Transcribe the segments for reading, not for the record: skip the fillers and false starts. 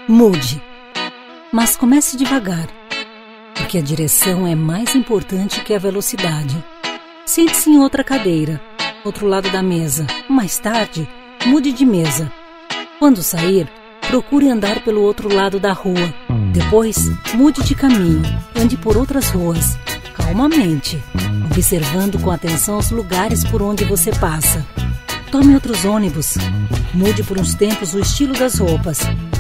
Mude, mas comece devagar, porque a direção é mais importante que a velocidade. Sente-se em outra cadeira, outro lado da mesa. Mais tarde, mude de mesa. Quando sair, procure andar pelo outro lado da rua. Depois, mude de caminho, ande por outras ruas, calmamente, observando com atenção os lugares por onde você passa. Tome outros ônibus. Mude por uns tempos o estilo das roupas.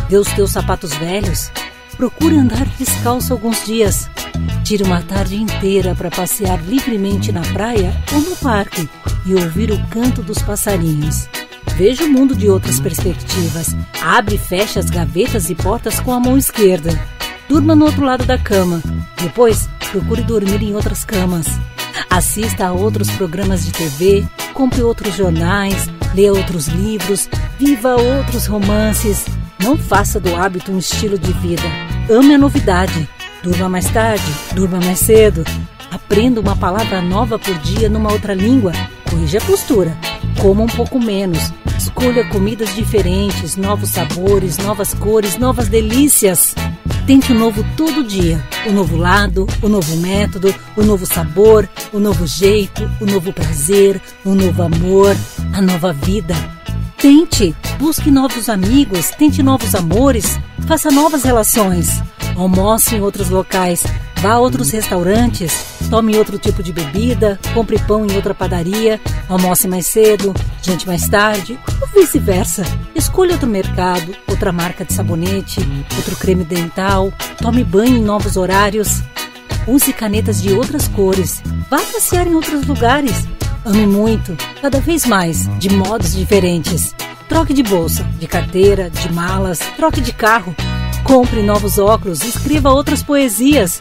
Dê os teus sapatos velhos. Procure andar descalço alguns dias. Tire uma tarde inteira para passear livremente na praia ou no parque e ouvir o canto dos passarinhos. Veja o mundo de outras perspectivas. Abre e feche as gavetas e portas com a mão esquerda. Durma no outro lado da cama. Depois, procure dormir em outras camas. Assista a outros programas de TV, compre outros jornais, leia outros livros, viva outros romances. Não faça do hábito um estilo de vida. Ame a novidade. Durma mais tarde, durma mais cedo. Aprenda uma palavra nova por dia numa outra língua. Corrija a postura. Coma um pouco menos. Escolha comidas diferentes, novos sabores, novas cores, novas delícias. Tente o novo todo dia. O novo lado, o novo método, o novo sabor, o novo jeito, o novo prazer, o novo amor, a nova vida. Tente, busque novos amigos, tente novos amores, faça novas relações. Almoce em outros locais, vá a outros restaurantes, tome outro tipo de bebida, compre pão em outra padaria, almoce mais cedo, jante mais tarde, ou vice-versa. Escolha outro mercado, outra marca de sabonete, outro creme dental, tome banho em novos horários. Use canetas de outras cores, vá passear em outros lugares. Ame muito, cada vez mais, de modos diferentes. Troque de bolsa, de carteira, de malas, troque de carro. Compre novos óculos, escreva outras poesias.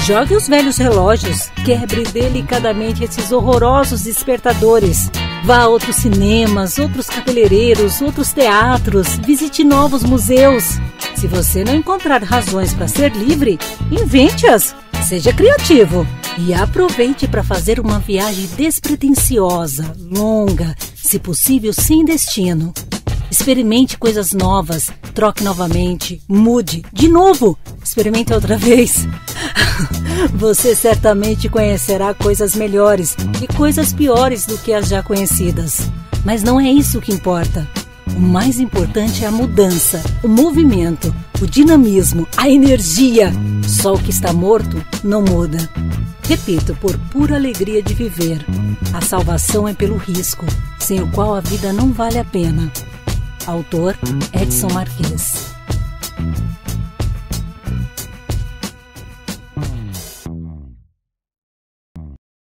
Jogue os velhos relógios, quebre delicadamente esses horrorosos despertadores. Vá a outros cinemas, outros cabeleireiros, outros teatros, visite novos museus. Se você não encontrar razões para ser livre, invente-as. Seja criativo e aproveite para fazer uma viagem despretensiosa, longa, se possível sem destino. Experimente coisas novas, troque novamente, mude, de novo, experimente outra vez. Você certamente conhecerá coisas melhores e coisas piores do que as já conhecidas. Mas não é isso que importa. O mais importante é a mudança, o movimento, o dinamismo, a energia. Só o que está morto não muda. Repito, por pura alegria de viver. A salvação é pelo risco, sem o qual a vida não vale a pena. Autor Edson Marques.